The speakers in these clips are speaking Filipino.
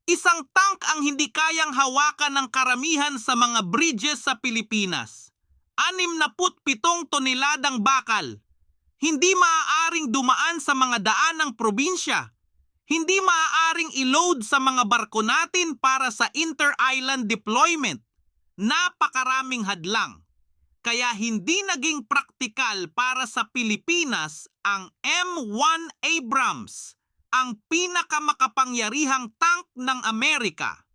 Isang tank ang hindi kayang hawakan ng karamihan sa mga bridges sa Pilipinas. 67 toneladang bakal. Hindi maaaring dumaan sa mga daan ng probinsya. Hindi maaaring i-load sa mga barko natin para sa inter-island deployment. Napakaraming hadlang. Kaya hindi naging praktikal para sa Pilipinas ang M1 Abrams, ang pinakamakapangyarihang tank ng Amerika.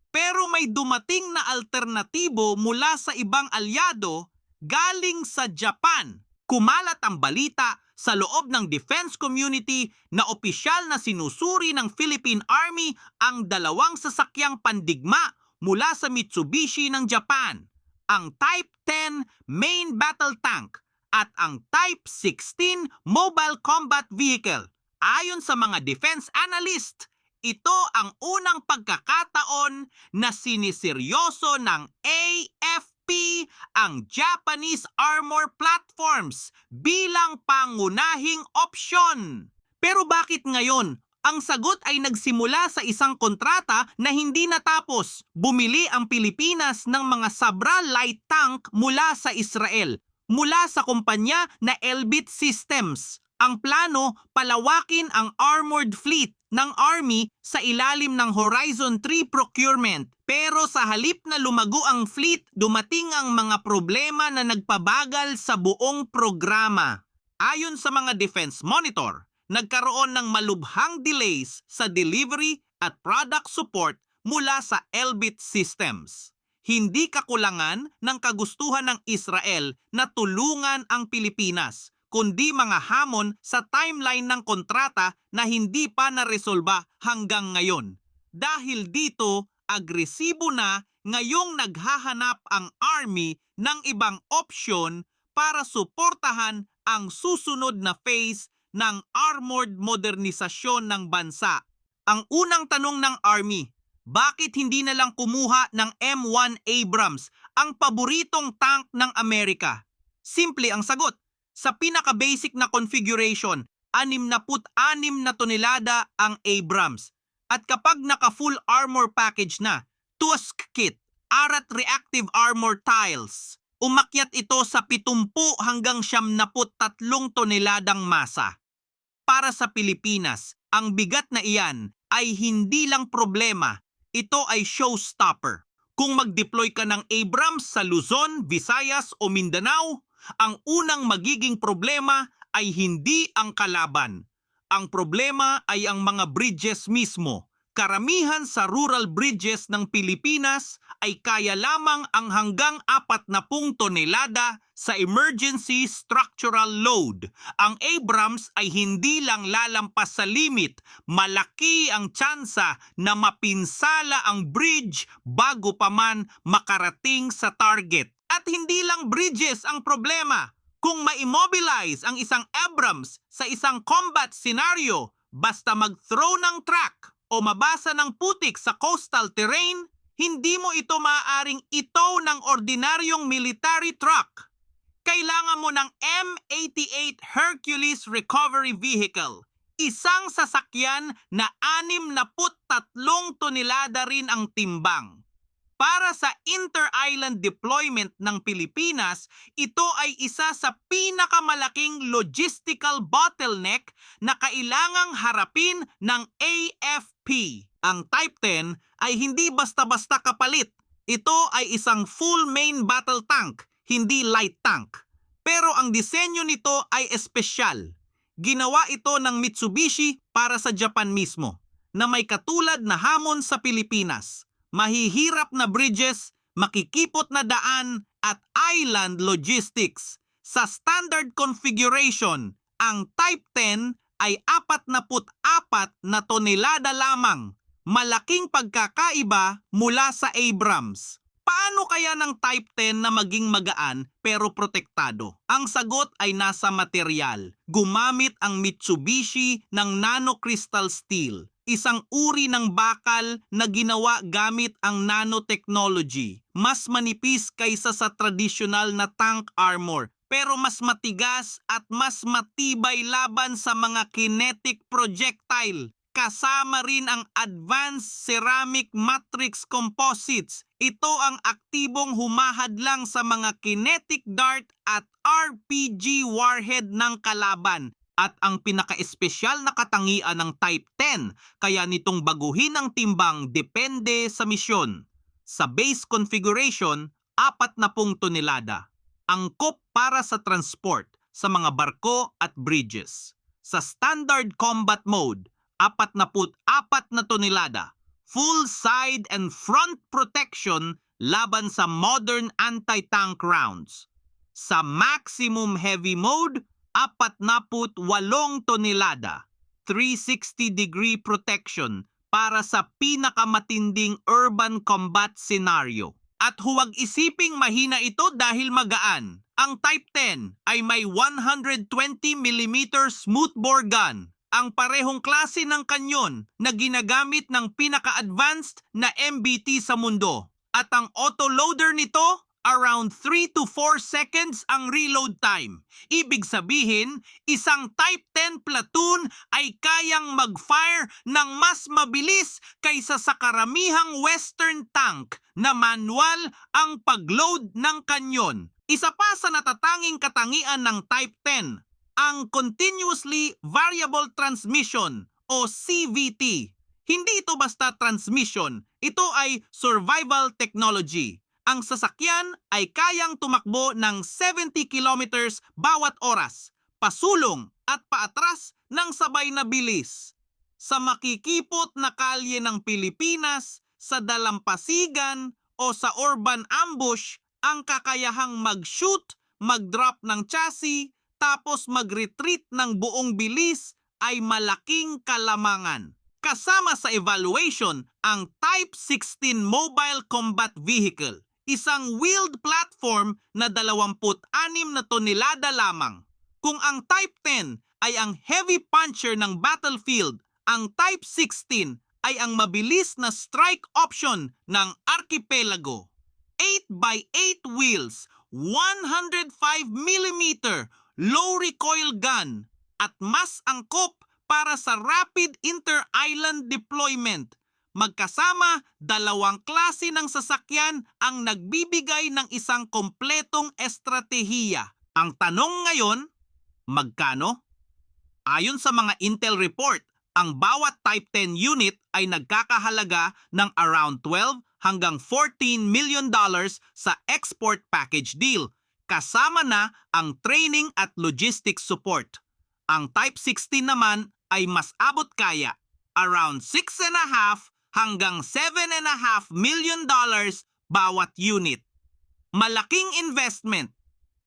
Pero may dumating na alternatibo mula sa ibang alyado galing sa Japan. Kumalat ang balita sa loob ng defense community na opisyal na sinusuri ng Philippine Army ang dalawang sasakyang pandigma mula sa Mitsubishi ng Japan, ang Type 10 Main Battle Tank at ang Type 16 Mobile Combat Vehicle. Ayon sa mga defense analyst, ito ang unang pagkakataon na siniseryoso ng AFP ang Japanese armor platforms bilang pangunahing opsyon. Pero bakit ngayon? Ang sagot ay nagsimula sa isang kontrata na hindi natapos. Bumili ang Pilipinas ng mga Sabra light tank mula sa Israel, mula sa kumpanya na Elbit Systems. Ang plano, palawakin ang armored fleet ng Army sa ilalim ng Horizon 3 procurement. Pero sa halip na lumago ang fleet, dumating ang mga problema na nagpabagal sa buong programa. Ayon sa mga defense monitor, nagkaroon ng malubhang delays sa delivery at product support mula sa Elbit Systems. Hindi kakulangan ng kagustuhan ng Israel na tulungan ang Pilipinas, kundi mga hamon sa timeline ng kontrata na hindi pa naresolba hanggang ngayon. Dahil dito, agresibo na ngayong naghahanap ang Army ng ibang opsyon para suportahan ang susunod na phase ng armored modernisasyon ng bansa. Ang unang tanong ng Army, bakit hindi na lang kumuha ng M1 Abrams, ang paboritong tank ng Amerika? Simple ang sagot. Sa pinaka-basic na configuration, 66 na tonelada ang Abrams. At kapag naka-full armor package na, Tusk kit, Arat reactive armor tiles, umakyat ito sa 70 hanggang 73 toneladang masa. Para sa Pilipinas, ang bigat na iyan ay hindi lang problema, ito ay showstopper. Kung mag-deploy ka ng Abrams sa Luzon, Visayas o Mindanao, ang unang magiging problema ay hindi ang kalaban. Ang problema ay ang mga bridges mismo. Karamihan sa rural bridges ng Pilipinas ay kaya lamang ang hanggang 40 tonelada sa emergency structural load. Ang Abrams ay hindi lang lalampas sa limit. Malaki ang tsansa na mapinsala ang bridge bago pa man makarating sa target. At hindi lang bridges ang problema. Kung ma-immobilize ang isang Abrams sa isang combat scenario, basta mag-throw ng track o mabasa ng putik sa coastal terrain, hindi mo ito maaaring itow ng ordinaryong military truck. Kailangan mo ng M88 Hercules Recovery Vehicle, isang sasakyan na 63 tonelada rin ang timbang. Para sa inter-island deployment ng Pilipinas, ito ay isa sa pinakamalaking logistical bottleneck na kailangang harapin ng AFP. Ang Type 10 ay hindi basta-basta kapalit. Ito ay isang full main battle tank, hindi light tank. Pero ang disenyo nito ay espesyal. Ginawa ito ng Mitsubishi para sa Japan mismo, na may katulad na hamon sa Pilipinas. Mahihirap na bridges, makikipot na daan at island logistics. Sa standard configuration, ang Type 10 ay 44 na tonelada lamang. Malaking pagkakaiba mula sa Abrams. Paano kaya ng Type 10 na maging magaan pero protektado? Ang sagot ay nasa material. Gumamit ang Mitsubishi ng nanocrystal steel, isang uri ng bakal na ginawa gamit ang nanotechnology. Mas manipis kaysa sa traditional na tank armor, pero mas matigas at mas matibay laban sa mga kinetic projectile. Kasama rin ang Advanced Ceramic Matrix Composites. Ito ang aktibong humahadlang sa mga kinetic dart at RPG warhead ng kalaban. At ang pinaka-espesyal na katangian ng Type 10, kaya nitong baguhin ang timbang depende sa misyon. Sa base configuration, 40 tonelada. Angkop para sa transport sa mga barko at bridges. Sa standard combat mode, 44 na tonelada. Full side and front protection laban sa modern anti-tank rounds. Sa maximum heavy mode, 48 tonelada. 360-degree protection para sa pinakamatinding urban combat scenario. At huwag isiping mahina ito dahil magaan. Ang Type 10 ay may 120mm smoothbore gun, ang parehong klase ng kanyon na ginagamit ng pinaka-advanced na MBT sa mundo. At ang autoloader nito, around 3 to 4 seconds ang reload time. Ibig sabihin, isang Type 10 platoon ay kayang mag-fire ng mas mabilis kaysa sa karamihang Western tank na manual ang pag-load ng kanyon. Isa pa sa natatanging katangian ng Type 10, ang Continuously Variable Transmission o CVT. Hindi ito basta transmission, ito ay survival technology. Ang sasakyan ay kayang tumakbo ng 70 kilometers bawat oras, pasulong at paatras ng sabay na bilis. Sa makikipot na kalye ng Pilipinas, sa dalampasigan o sa urban ambush, ang kakayahang mag-shoot, mag-drop ng chassis, tapos mag-retreat ng buong bilis ay malaking kalamangan. Kasama sa evaluation ang Type 16 Mobile Combat Vehicle, isang wheeled platform na 26 na tonelada lamang. Kung ang Type 10 ay ang heavy puncher ng battlefield, ang Type 16 ay ang mabilis na strike option ng Archipelago. 8x8 wheels, 105mm low recoil gun at mas angkop para sa rapid inter-island deployment. Magkasama, dalawang klase ng sasakyan ang nagbibigay ng isang kompletong estratehiya. Ang tanong ngayon, magkano? Ayon sa mga Intel report, ang bawat Type 10 unit ay nagkakahalaga ng around 12 hanggang $14 million sa export package deal. Kasama na ang training at logistics support. Ang Type 16 naman ay mas abot kaya, around 6.5 hanggang $7.5 million bawat unit. Malaking investment,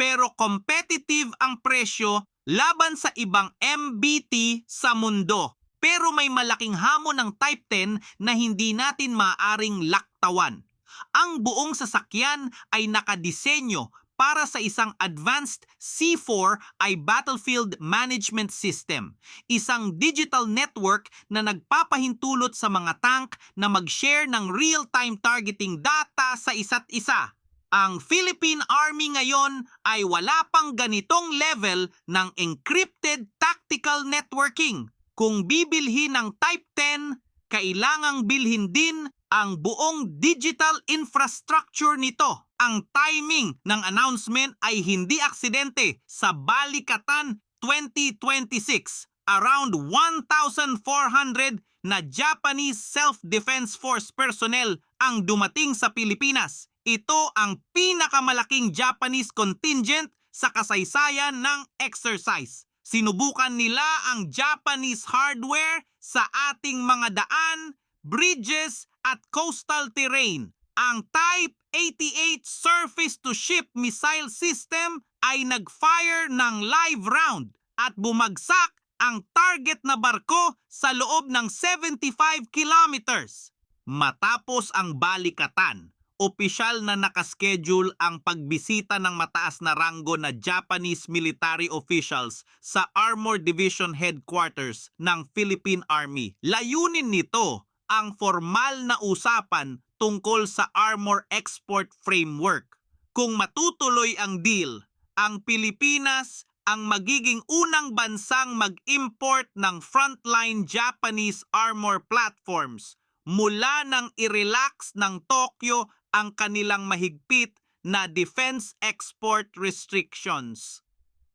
pero competitive ang presyo laban sa ibang MBT sa mundo. Pero may malaking hamon ng Type 10 na hindi natin maaaring laktawan. Ang buong sasakyan ay nakadisenyo para sa isang advanced C4I Battlefield Management System, isang digital network na nagpapahintulot sa mga tank na mag-share ng real-time targeting data sa isa't isa. Ang Philippine Army ngayon ay wala pang ganitong level ng encrypted tactical networking. Kung bibilhin ng Type 10, kailangang bilhin din ang buong digital infrastructure nito. Ang timing ng announcement ay hindi aksidente. Sa Balikatan 2026, around 1,400 na Japanese Self-Defense Force personnel ang dumating sa Pilipinas. Ito ang pinakamalaking Japanese contingent sa kasaysayan ng exercise. Sinubukan nila ang Japanese hardware sa ating mga daan, bridges at coastal terrain. Ang Type 88 surface-to-ship missile system ay nag-fire ng live round at bumagsak ang target na barko sa loob ng 75 kilometers. Matapos ang Balikatan, opisyal na nakaschedule ang pagbisita ng mataas na ranggo na Japanese military officials sa Armor Division Headquarters ng Philippine Army. Layunin nito ang formal na usapan tungkol sa Armor Export Framework. Kung matutuloy ang deal, ang Pilipinas ang magiging unang bansang mag-import ng frontline Japanese armor platforms mula nang i-relax ng Tokyo ang kanilang mahigpit na defense export restrictions.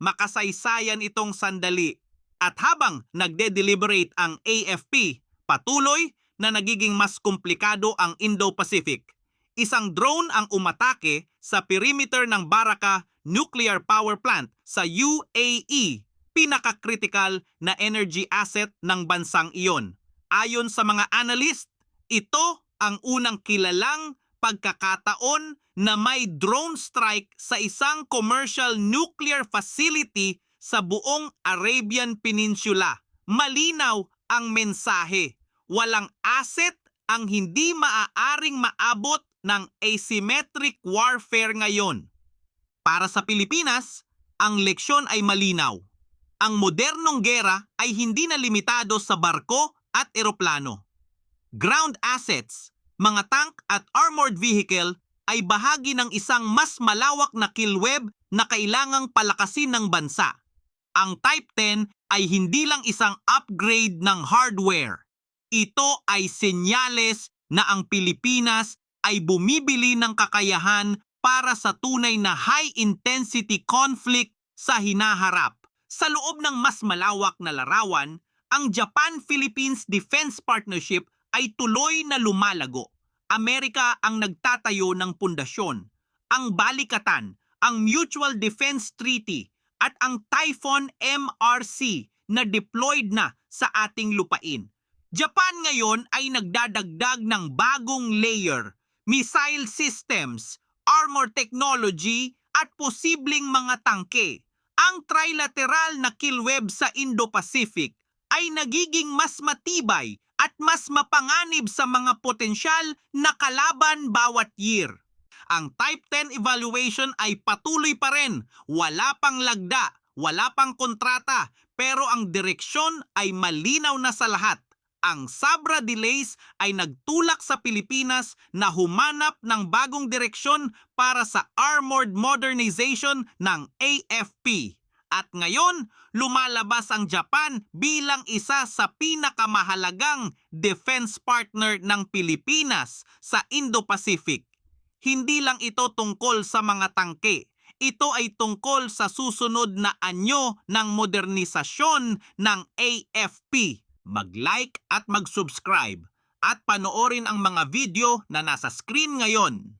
Makasaysayan itong sandali. At habang nagde-deliberate ang AFP, patuloy na nagiging mas komplikado ang Indo-Pacific. Isang drone ang umatake sa perimeter ng Baraka Nuclear Power Plant sa UAE, pinaka-critical na energy asset ng bansang iyon. Ayon sa mga analyst, ito ang unang kilalang pagkakataon na may drone strike sa isang commercial nuclear facility sa buong Arabian Peninsula. Malinaw ang mensahe. Walang asset ang hindi maaaring maabot ng asymmetric warfare ngayon. Para sa Pilipinas, ang leksyon ay malinaw. Ang modernong gera ay hindi na limitado sa barko at eroplano. Ground assets, mga tank at armored vehicle ay bahagi ng isang mas malawak na kill web na kailangang palakasin ng bansa. Ang Type 10 ay hindi lang isang upgrade ng hardware. Ito ay senyales na ang Pilipinas ay bumibili ng kakayahan para sa tunay na high-intensity conflict sa hinaharap. Sa loob ng mas malawak na larawan, ang Japan-Philippines Defense Partnership ay tuloy na lumalago. Amerika ang nagtatayo ng pundasyon. Ang balikatan, ang Mutual Defense Treaty at ang Typhoon MRC na deployed na sa ating lupain. Japan ngayon ay nagdadagdag ng bagong layer, missile systems, armor technology at posibleng mga tangke. Ang trilateral na kill web sa Indo-Pacific ay nagiging mas matibay at mas mapanganib sa mga potensyal na kalaban bawat year. Ang Type 10 evaluation ay patuloy pa rin. Wala pang lagda, wala pang kontrata, pero ang direksyon ay malinaw na sa lahat. Ang Sabra delays ay nagtulak sa Pilipinas na humanap ng bagong direksyon para sa armored modernization ng AFP. At ngayon, lumalabas ang Japan bilang isa sa pinakamahalagang defense partner ng Pilipinas sa Indo-Pacific. Hindi lang ito tungkol sa mga tangke. Ito ay tungkol sa susunod na anyo ng modernisasyon ng AFP. Mag-like at mag-subscribe at panoorin ang mga video na nasa screen ngayon.